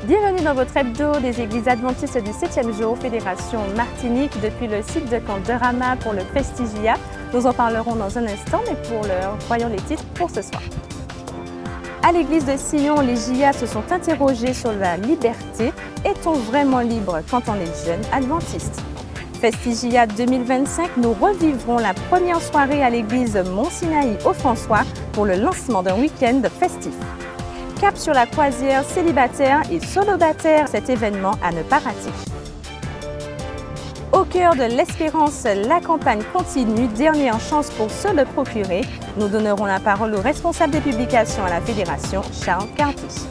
Bienvenue dans votre hebdo des églises adventistes du 7e jour, Fédération Martinique, depuis le site de camp de Rama pour le Festigia. Nous en parlerons dans un instant, mais pour l'heure, voyons les titres pour ce soir. À l'église de Sion, les JA se sont interrogés sur la liberté. Est-on vraiment libre quand on est jeune adventiste? Festigia 2025, nous revivrons la première soirée à l'église Mont-Sinaï au François pour le lancement d'un week-end festif. Cap sur la croisière célibataire et solobataire, cet événement à ne pas rater. Au cœur de l'espérance, la campagne continue, dernière chance pour se le procurer. Nous donnerons la parole au responsable des publications à la Fédération, Charles Carty.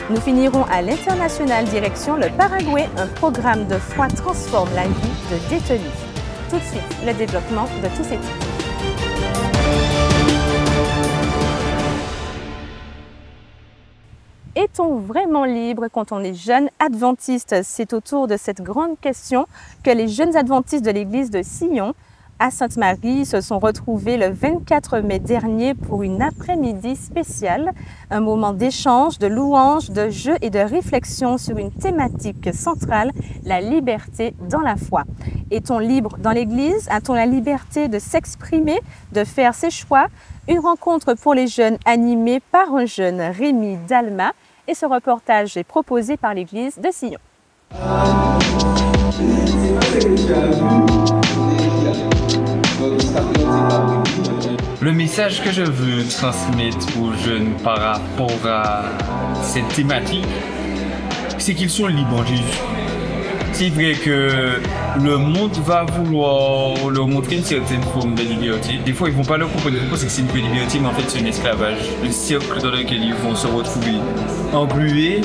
Nous finirons à l'international direction le Paraguay, un programme de foi transforme la vie de détenus. Tout de suite, le développement de tous ces titres. Est-on vraiment libre quand on est jeune adventiste? C'est autour de cette grande question que les jeunes adventistes de l'église de Sion à Sainte-Marie se sont retrouvés le 24 mai dernier pour une après-midi spéciale, un moment d'échange, de louange, de jeu et de réflexion sur une thématique centrale, la liberté dans la foi. Est-on libre dans l'église? A-t-on la liberté de s'exprimer, de faire ses choix? Une rencontre pour les jeunes animée par un jeune Rémi Dalma, et ce reportage est proposé par l'église de Sion. Le message que je veux transmettre aux jeunes par rapport à cette thématique, c'est qu'ils sont libres en Jésus. C'est vrai que le monde va vouloir leur montrer une certaine forme de liberté. Des fois, ils ne vont pas leur comprendre que c'est une vraie liberté, mais en fait, c'est un esclavage. Le cercle dans lequel ils vont se retrouver englués.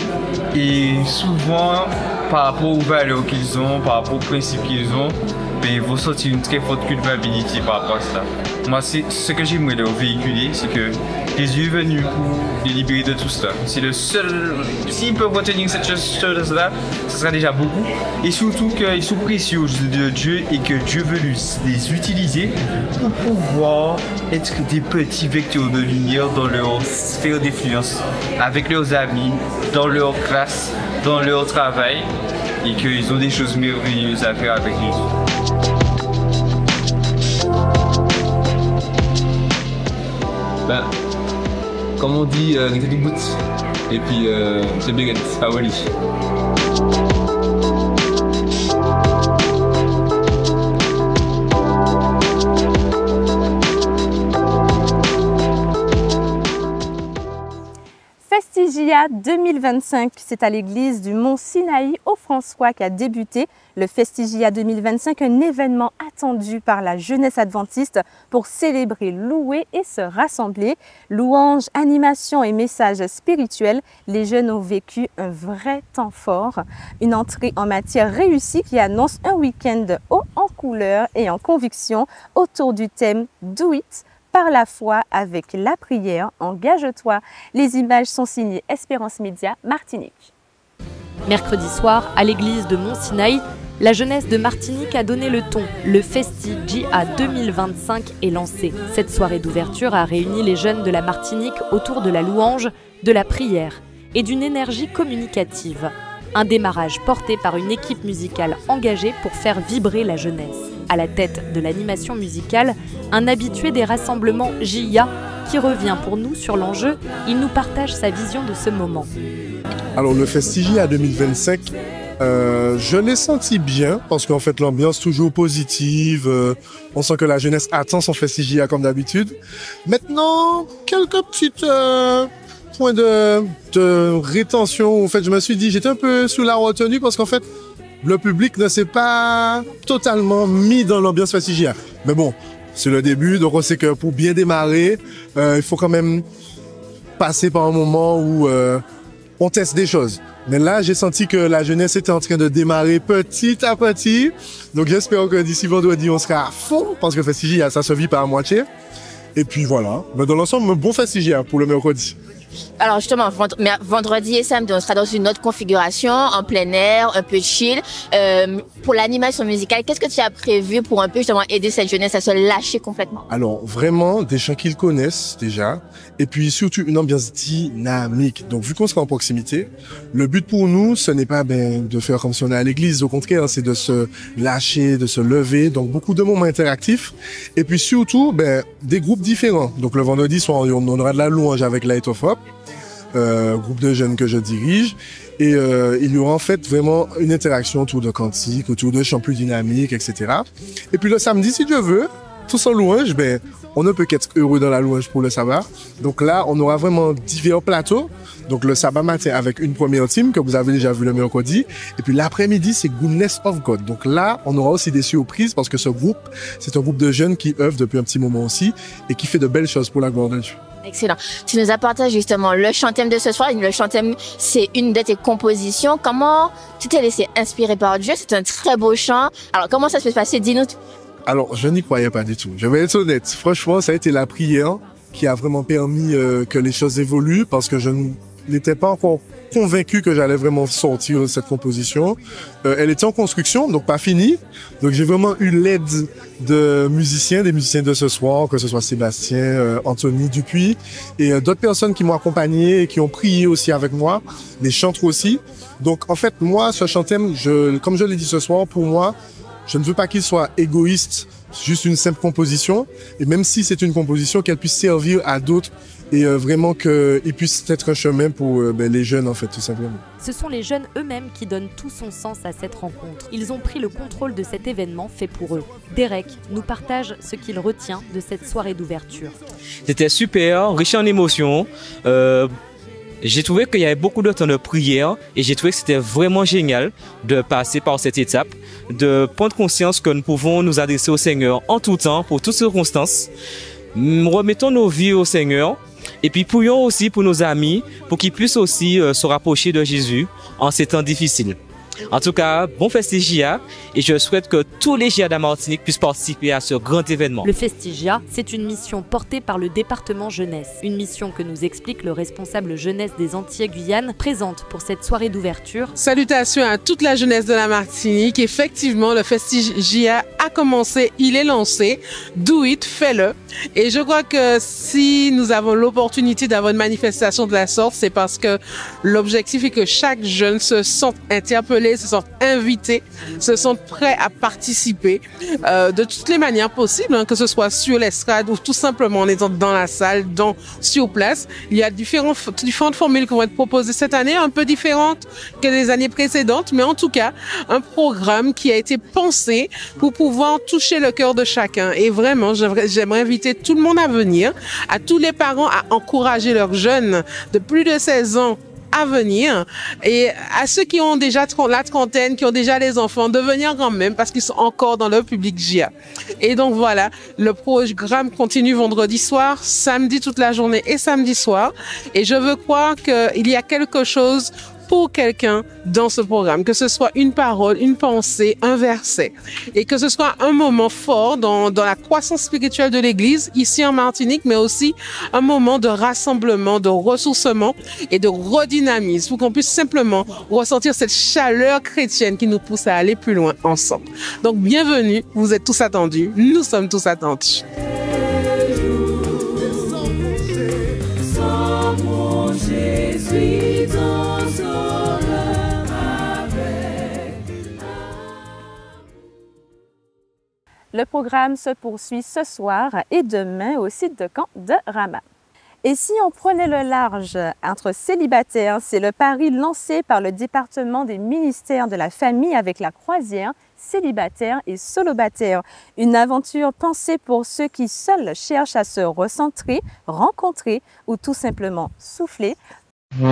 Et souvent, par rapport aux valeurs qu'ils ont, par rapport aux principes qu'ils ont, ils vont sentir une très forte culpabilité par rapport à ça. Moi, c'est ce que j'aimerais leur véhiculer, c'est que Jésus est venu pour les libérer de tout cela. C'est le seul... S'ils peuvent retenir cette chose-là, ce sera déjà beaucoup. Et surtout qu'ils sont précieux aux yeux de Dieu et que Dieu veut les utiliser pour pouvoir être des petits vecteurs de lumière dans leur sphère d'influence, avec leurs amis, dans leur classe, dans leur travail, et qu'ils ont des choses merveilleuses à faire avec Jésus. Ben, comme on dit, et puis c'est bien, c'est Wally. Festigia 2025, c'est à l'église du Mont-Sinaï au François qu'a débuté le Festigia 2025, un événement attendu par la jeunesse adventiste pour célébrer, louer et se rassembler. Louanges, animations et messages spirituels, les jeunes ont vécu un vrai temps fort. Une entrée en matière réussie qui annonce un week-end haut en couleur et en conviction autour du thème « Do It ». Par la foi, avec la prière, engage-toi. Les images sont signées Espérance Média Martinique. Mercredi soir, à l'église de Mont-Sinaï, la jeunesse de Martinique a donné le ton. Le Festigia 2025 est lancé. Cette soirée d'ouverture a réuni les jeunes de la Martinique autour de la louange, de la prière et d'une énergie communicative. Un démarrage porté par une équipe musicale engagée pour faire vibrer la jeunesse. À la tête de l'animation musicale, un habitué des rassemblements JIA qui revient pour nous sur l'enjeu. Il nous partage sa vision de ce moment. Alors le Festigia 2025, je l'ai senti bien parce qu'en fait l'ambiance toujours positive, on sent que la jeunesse attend son Festigia comme d'habitude. Maintenant, quelques petites points de rétention. En fait, je me suis dit, j'étais un peu sous la retenue parce qu'en fait, le public ne s'est pas totalement mis dans l'ambiance Festigia. Mais bon, c'est le début, donc on sait que pour bien démarrer, il faut quand même passer par un moment où on teste des choses. Mais là, j'ai senti que la jeunesse était en train de démarrer petit à petit. Donc j'espère que d'ici vendredi, on sera à fond, parce que Festigia, ça se vit par moitié. Et puis voilà, mais dans l'ensemble, un bon Festigia pour le mercredi. Alors justement, vendredi et samedi, on sera dans une autre configuration, en plein air, un peu chill. Pour l'animation musicale, qu'est-ce que tu as prévu pour un peu justement aider cette jeunesse à se lâcher complètement? Alors vraiment des chants qu'ils connaissent déjà, et puis surtout une ambiance dynamique. Donc vu qu'on sera en proximité, le but pour nous, ce n'est pas de faire comme si on est à l'église, au contraire, c'est de se lâcher, de se lever. Donc beaucoup de moments interactifs, et puis surtout des groupes différents. Donc le vendredi soir, on aura de la louange avec Light of Hope, groupe de jeunes que je dirige. Et il y aura en fait vraiment une interaction autour de cantiques, autour de chants plus dynamiques, etc. Et puis le samedi, si Dieu veut, tous en louange, on ne peut qu'être heureux dans la louange pour le sabbat. Donc là, on aura vraiment divers plateaux. Donc le sabbat matin avec une première team que vous avez déjà vu le mercredi. Et puis l'après-midi, c'est Goodness of God. Donc là, on aura aussi des surprises parce que ce groupe, c'est un groupe de jeunes qui œuvrent depuis un petit moment aussi et qui fait de belles choses pour la gloire de Dieu. Excellent. Tu nous as partagé justement le chant thème de ce soir. Le chant thème, c'est une de tes compositions. Comment tu t'es laissé inspirer par Dieu? C'est un très beau chant. Alors, comment ça se fait passer? Dis-nous. Alors, je n'y croyais pas du tout. Je vais être honnête. Franchement, ça a été la prière qui a vraiment permis que les choses évoluent parce que je n'étais pas encore convaincu que j'allais vraiment sortir cette composition. Elle était en construction, donc pas finie. Donc j'ai vraiment eu l'aide de musiciens, des musiciens de ce soir, que ce soit Sébastien, Anthony Dupuis et d'autres personnes qui m'ont accompagné et qui ont prié aussi avec moi, les chantres aussi. Donc en fait, moi, ce chant thème, comme je l'ai dit ce soir, pour moi, je ne veux pas qu'il soit égoïste, juste une simple composition. Et même si c'est une composition, qu'elle puisse servir à d'autres et vraiment qu'il puisse être un chemin pour les jeunes, en fait, tout simplement. Ce sont les jeunes eux-mêmes qui donnent tout son sens à cette rencontre. Ils ont pris le contrôle de cet événement fait pour eux. Derek nous partage ce qu'il retient de cette soirée d'ouverture. C'était super, riche en émotions. J'ai trouvé qu'il y avait beaucoup de temps de prière et j'ai trouvé que c'était vraiment génial de passer par cette étape, de prendre conscience que nous pouvons nous adresser au Seigneur en tout temps, pour toutes circonstances. Remettons nos vies au Seigneur et puis prions aussi pour nos amis, pour qu'ils puissent aussi se rapprocher de Jésus en ces temps difficiles. En tout cas, bon Festigia et je souhaite que tous les GIA de la Martinique puissent participer à ce grand événement. Le Festigia, c'est une mission portée par le département jeunesse. Une mission que nous explique le responsable jeunesse des Antilles-Guyane, présente pour cette soirée d'ouverture. Salutations à toute la jeunesse de la Martinique. Effectivement, le Festigia a commencé, il est lancé. Do it, fais-le. Et je crois que si nous avons l'opportunité d'avoir une manifestation de la sorte, c'est parce que l'objectif est que chaque jeune se sente interpellé, se sentent invités, se sentent prêts à participer de toutes les manières possibles, hein, que ce soit sur l'estrade ou tout simplement en étant dans la salle, sur place. Il y a différentes formules qui vont être proposées cette année, un peu différentes que les années précédentes, mais en tout cas, un programme qui a été pensé pour pouvoir toucher le cœur de chacun. Et vraiment, j'aimerais inviter tout le monde à venir, à tous les parents à encourager leurs jeunes de plus de 16 ans à venir et à ceux qui ont déjà la trentaine, qui ont déjà les enfants, de venir quand même parce qu'ils sont encore dans le public GIA. Et donc voilà, le programme continue vendredi soir, samedi toute la journée et samedi soir. Et je veux croire qu'il y a quelque chose pour quelqu'un dans ce programme, que ce soit une parole, une pensée, un verset, et que ce soit un moment fort dans la croissance spirituelle de l'Église, ici en Martinique, mais aussi un moment de rassemblement, de ressourcement et de redynamisme, pour qu'on puisse simplement ressentir cette chaleur chrétienne qui nous pousse à aller plus loin ensemble. Donc bienvenue, vous êtes tous attendus, nous sommes tous attendus. Le programme se poursuit ce soir et demain au site de camp de Rama. Et si on prenait le large entre célibataires, c'est le pari lancé par le département des ministères de la famille avec la croisière célibataire et solobataire. Une aventure pensée pour ceux qui seuls cherchent à se recentrer, rencontrer ou tout simplement souffler. Vous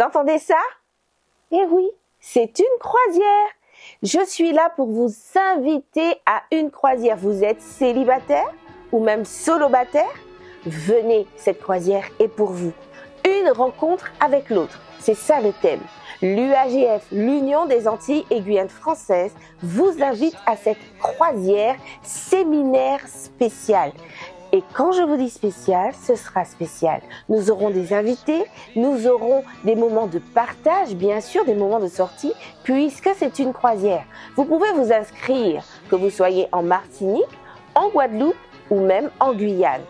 entendez ça? Eh oui, c'est une croisière. Je suis là pour vous inviter à une croisière. Vous êtes célibataire ou même solobataire? Venez, cette croisière est pour vous. Une rencontre avec l'autre, c'est ça le thème. L'UAGF, l'Union des Antilles et Guyane françaises, vous invite à cette croisière séminaire spéciale. Et quand je vous dis spécial, ce sera spécial. Nous aurons des invités, nous aurons des moments de partage, bien sûr, des moments de sortie, puisque c'est une croisière. Vous pouvez vous inscrire, que vous soyez en Martinique, en Guadeloupe ou même en Guyane.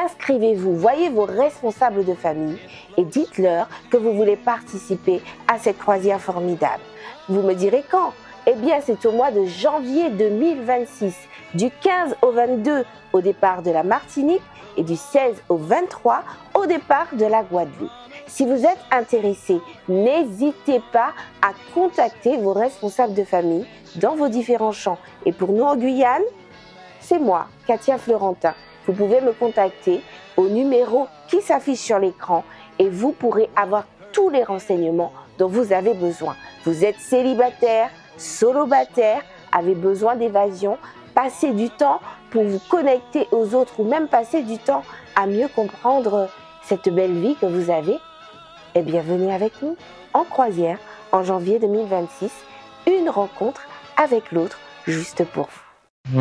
Inscrivez-vous, voyez vos responsables de famille et dites-leur que vous voulez participer à cette croisière formidable. Vous me direz quand? Eh bien, c'est au mois de janvier 2026, du 15 au 22 au départ de la Martinique et du 16 au 23 au départ de la Guadeloupe. Si vous êtes intéressé, n'hésitez pas à contacter vos responsables de famille dans vos différents champs. Et pour nous en Guyane, c'est moi, Katia Florentin. Vous pouvez me contacter au numéro qui s'affiche sur l'écran et vous pourrez avoir tous les renseignements dont vous avez besoin. Vous êtes célibataire, solobataire, avez besoin d'évasion, passez du temps pour vous connecter aux autres ou même passer du temps à mieux comprendre cette belle vie que vous avez. Eh bien, venez avec nous en croisière en janvier 2026, une rencontre avec l'autre juste pour vous.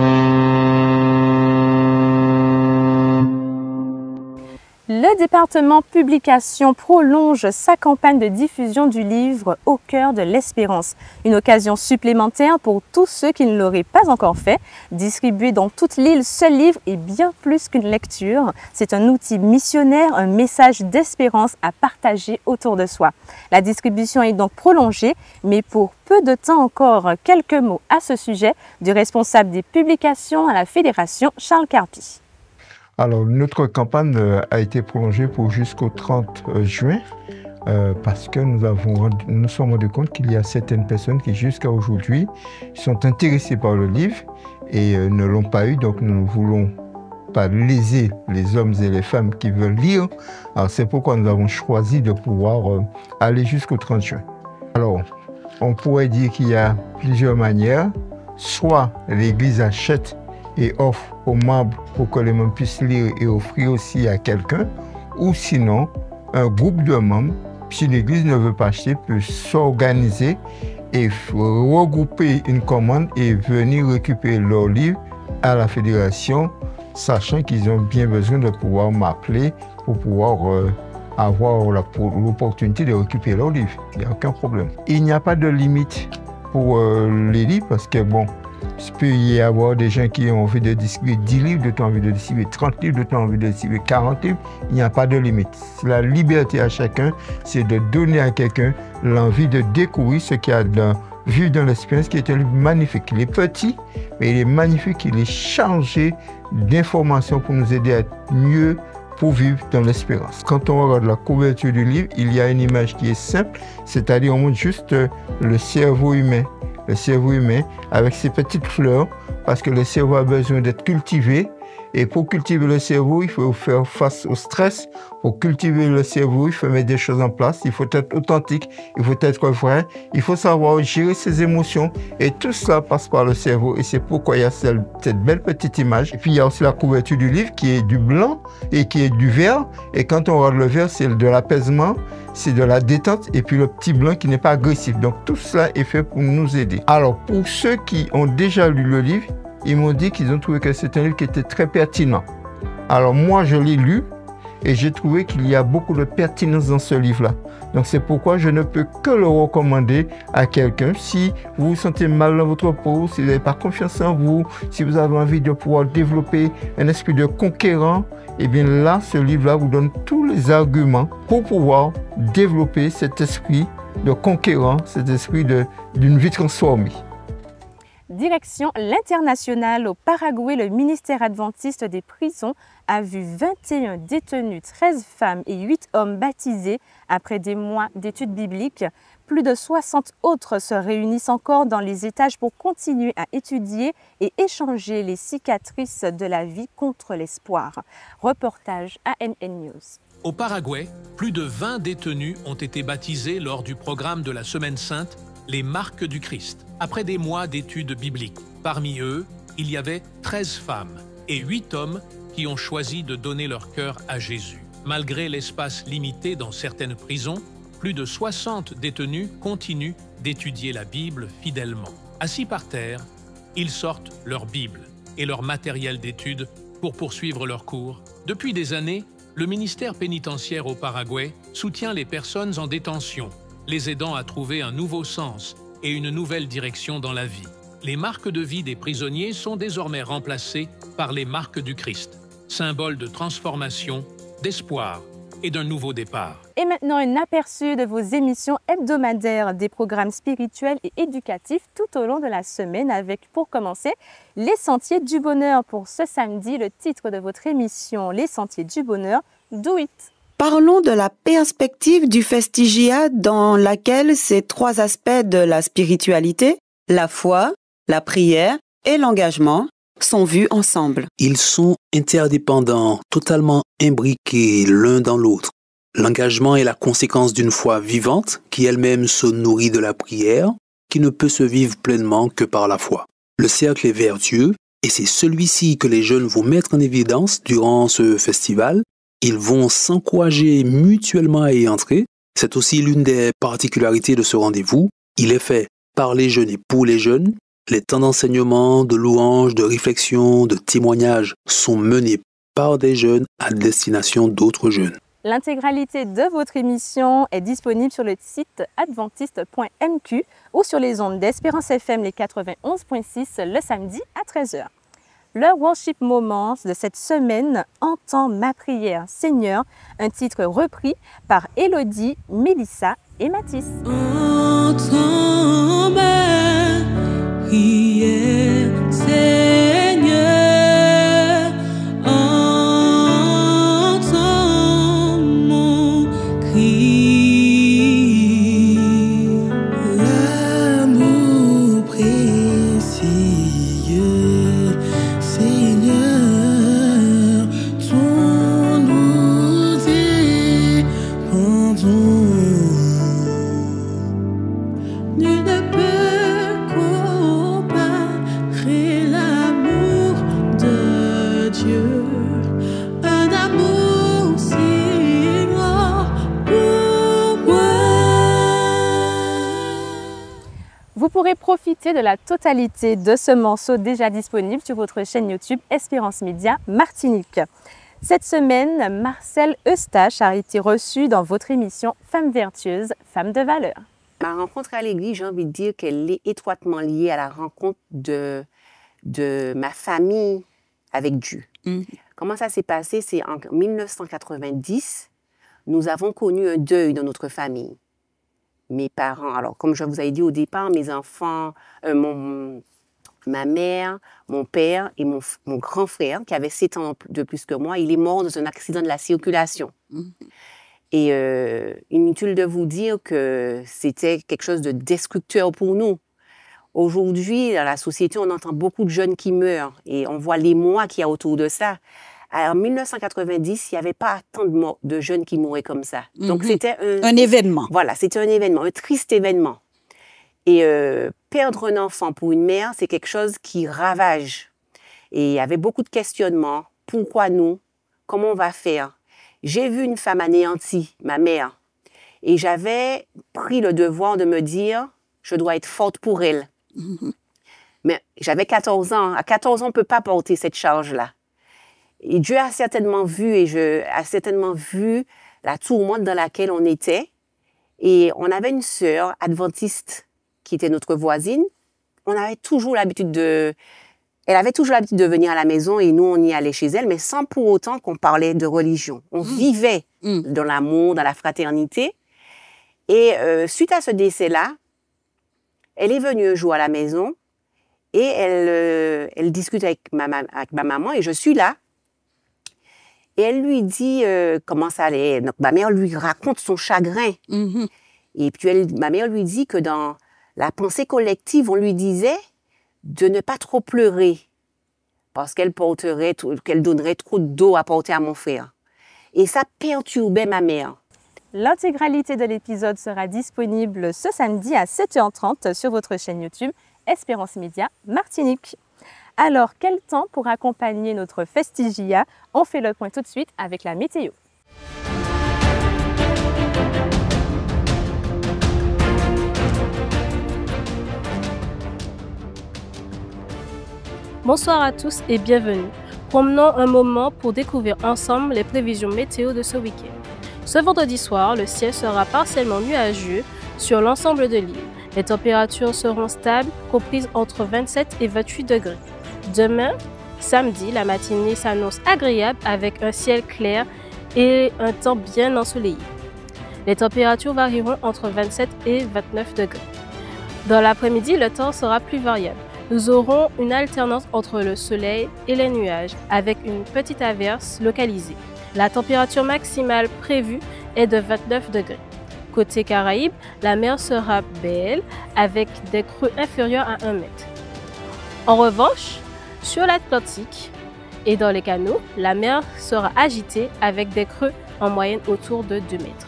Le département publication prolonge sa campagne de diffusion du livre Au cœur de l'espérance. Une occasion supplémentaire pour tous ceux qui ne l'auraient pas encore fait. Distribué dans toute l'île, ce livre est bien plus qu'une lecture. C'est un outil missionnaire, un message d'espérance à partager autour de soi. La distribution est donc prolongée, mais pour peu de temps encore. Quelques mots à ce sujet du responsable des publications à la Fédération, Charles Carpi. Alors, notre campagne a été prolongée pour jusqu'au 30 juin parce que nous sommes rendus compte qu'il y a certaines personnes qui, jusqu'à aujourd'hui, sont intéressées par le livre et ne l'ont pas eu. Donc, nous ne voulons pas léser les hommes et les femmes qui veulent lire. Alors, c'est pourquoi nous avons choisi de pouvoir aller jusqu'au 30 juin. Alors, on pourrait dire qu'il y a plusieurs manières. Soit l'Église achète et offre aux membres pour que les membres puissent lire et offrir aussi à quelqu'un, ou sinon, un groupe de membres, si l'Église ne veut pas acheter, peut s'organiser et regrouper une commande et venir récupérer leur livre à la fédération, sachant qu'ils ont bien besoin de pouvoir m'appeler pour pouvoir avoir l'opportunité de récupérer leur livre. Il n'y a aucun problème. Il n'y a pas de limite pour les livres parce que bon, il peut y avoir des gens qui ont envie de distribuer 10 livres, d'autres ont envie de distribuer 30 livres, d'autres ont envie de distribuer 40 livres. Il n'y a pas de limite. La liberté à chacun, c'est de donner à quelqu'un l'envie de découvrir ce qu'il y a vu dans l'expérience, qui est un livre magnifique. Il est petit, mais il est magnifique, il est chargé d'informations pour nous aider à être mieux pour vivre dans l'espérance. Quand on regarde la couverture du livre, il y a une image qui est simple, c'est-à-dire on montre juste le cerveau humain. Le cerveau humain avec ses petites fleurs, parce que le cerveau a besoin d'être cultivé. Et pour cultiver le cerveau, il faut faire face au stress. Pour cultiver le cerveau, il faut mettre des choses en place. Il faut être authentique, il faut être vrai. Il faut savoir gérer ses émotions. Et tout cela passe par le cerveau. Et c'est pourquoi il y a cette belle petite image. Et puis il y a aussi la couverture du livre qui est du blanc et qui est du vert. Et quand on regarde le vert, c'est de l'apaisement, c'est de la détente. Et puis le petit blanc qui n'est pas agressif. Donc tout cela est fait pour nous aider. Alors pour ceux qui ont déjà lu le livre, ils m'ont dit qu'ils ont trouvé que c'est un livre qui était très pertinent. Alors moi, je l'ai lu et j'ai trouvé qu'il y a beaucoup de pertinence dans ce livre-là. Donc c'est pourquoi je ne peux que le recommander à quelqu'un. Si vous vous sentez mal dans votre peau, si vous n'avez pas confiance en vous, si vous avez envie de pouvoir développer un esprit de conquérant, et bien là, ce livre-là vous donne tous les arguments pour pouvoir développer cet esprit de conquérant, cet esprit d'une vie transformée. Direction l'international au Paraguay, le ministère adventiste des prisons a vu 21 détenus, 13 femmes et 8 hommes baptisés après des mois d'études bibliques. Plus de 60 autres se réunissent encore dans les étages pour continuer à étudier et échanger les cicatrices de la vie contre l'espoir. Reportage ANN News. Au Paraguay, plus de 20 détenus ont été baptisés lors du programme de la Semaine Sainte, les marques du Christ, après des mois d'études bibliques. Parmi eux, il y avait 13 femmes et 8 hommes qui ont choisi de donner leur cœur à Jésus. Malgré l'espace limité dans certaines prisons, plus de 60 détenus continuent d'étudier la Bible fidèlement. Assis par terre, ils sortent leur Bible et leur matériel d'étude pour poursuivre leurs cours. Depuis des années, le ministère pénitentiaire au Paraguay soutient les personnes en détention, les aidant à trouver un nouveau sens et une nouvelle direction dans la vie. Les marques de vie des prisonniers sont désormais remplacées par les marques du Christ, symbole de transformation, d'espoir et d'un nouveau départ. Et maintenant, un aperçu de vos émissions hebdomadaires, des programmes spirituels et éducatifs tout au long de la semaine avec, pour commencer, Les Sentiers du Bonheur. Pour ce samedi, le titre de votre émission, Les Sentiers du Bonheur, Do It. Parlons de la perspective du Festigia dans laquelle ces trois aspects de la spiritualité, la foi, la prière et l'engagement, sont vus ensemble. Ils sont interdépendants, totalement imbriqués l'un dans l'autre. L'engagement est la conséquence d'une foi vivante qui elle-même se nourrit de la prière, qui ne peut se vivre pleinement que par la foi. Le cercle est vertueux et c'est celui-ci que les jeunes vont mettre en évidence durant ce festival. Ils vont s'encourager mutuellement à y entrer. C'est aussi l'une des particularités de ce rendez-vous. Il est fait par les jeunes et pour les jeunes. Les temps d'enseignement, de louanges, de réflexion, de témoignages sont menés par des jeunes à destination d'autres jeunes. L'intégralité de votre émission est disponible sur le site adventiste.mq ou sur les ondes d'Espérance FM les 91.6 le samedi à 13h. Le Worship Moment de cette semaine, Entends ma prière, Seigneur, un titre repris par Élodie, Mélissa et Mathis. Entends ma prière, Seigneur, entends mon cri. L'amour précieux, Seigneur, ton nous dépendons. Nul ne peut comparer l'amour de Dieu, un amour si grand pour moi. Vous pourrez profiter de la totalité de ce morceau déjà disponible sur votre chaîne YouTube Espérance Média Martinique. Cette semaine, Marcel Eustache a été reçu dans votre émission Femmes vertueuses, Femmes de valeur. Ma rencontre à l'église, j'ai envie de dire qu'elle est étroitement liée à la rencontre de ma famille avec Dieu. Comment ça s'est passé? C'est en 1990, nous avons connu un deuil dans notre famille. Mes parents, alors comme je vous avais dit au départ, mes enfants, ma mère, mon père et mon grand frère, qui avait 7 ans de plus que moi, il est mort dans un accident de la circulation. Et inutile de vous dire que c'était quelque chose de destructeur pour nous. Aujourd'hui, dans la société, on entend beaucoup de jeunes qui meurent et on voit l'émoi qu'il y a autour de ça. En 1990, il n'y avait pas tant de jeunes qui mouraient comme ça. Donc c'était un événement. Voilà, c'était un événement, un triste événement. Et perdre un enfant pour une mère, c'est quelque chose qui ravage. Et il y avait beaucoup de questionnements. Pourquoi nous? Comment on va faire? J'ai vu une femme anéantie, ma mère, et j'avais pris le devoir de me dire, je dois être forte pour elle. Mais j'avais 14 ans. À 14 ans, on ne peut pas porter cette charge-là. Et Dieu a certainement vu, a certainement vu la tourmente dans laquelle on était. Et on avait une sœur adventiste qui était notre voisine. On avait toujours l'habitude de... Elle avait toujours l'habitude de venir à la maison et nous, on y allait chez elle, mais sans pour autant qu'on parlait de religion. On vivait dans l'amour, dans la fraternité. Et suite à ce décès-là, elle est venue un jour à la maison et elle discute avec ma maman et je suis là. Et elle lui dit comment ça allait. Donc, ma mère lui raconte son chagrin. Et puis, ma mère lui dit que dans la pensée collective, on lui disait de ne pas trop pleurer parce qu'elle donnerait trop d'eau à porter à mon frère. Et ça perturbait ma mère. L'intégralité de l'épisode sera disponible ce samedi à 7h30 sur votre chaîne YouTube Espérance Média Martinique. Alors, quel temps pour accompagner notre Festigia? On fait le point tout de suite avec la météo. Bonsoir à tous et bienvenue. Promenons un moment pour découvrir ensemble les prévisions météo de ce week-end. Ce vendredi soir, le ciel sera partiellement nuageux sur l'ensemble de l'île. Les températures seront stables, comprises entre 27 et 28 degrés. Demain, samedi, la matinée s'annonce agréable avec un ciel clair et un temps bien ensoleillé. Les températures varieront entre 27 et 29 degrés. Dans l'après-midi, le temps sera plus variable. Nous aurons une alternance entre le soleil et les nuages, avec une petite averse localisée. La température maximale prévue est de 29 degrés. Côté Caraïbes, la mer sera belle, avec des creux inférieurs à 1 mètre. En revanche, sur l'Atlantique et dans les canaux, la mer sera agitée avec des creux en moyenne autour de 2 mètres.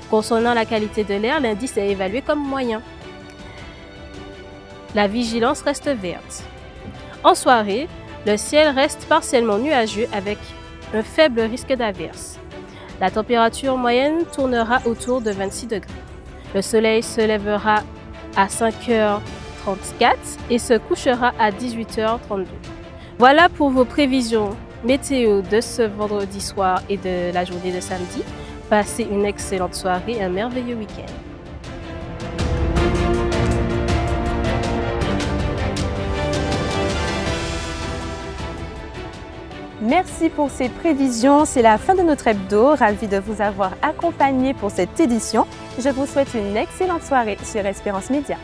Concernant la qualité de l'air, l'indice est évalué comme moyen. La vigilance reste verte. En soirée, le ciel reste partiellement nuageux avec un faible risque d'averse. La température moyenne tournera autour de 26 degrés. Le soleil se lèvera à 5h34 et se couchera à 18h32. Voilà pour vos prévisions météo de ce vendredi soir et de la journée de samedi. Passez une excellente soirée et un merveilleux week-end. Merci pour ces prévisions. C'est la fin de notre hebdo. Ravi de vous avoir accompagné pour cette édition. Je vous souhaite une excellente soirée sur Espérance Média.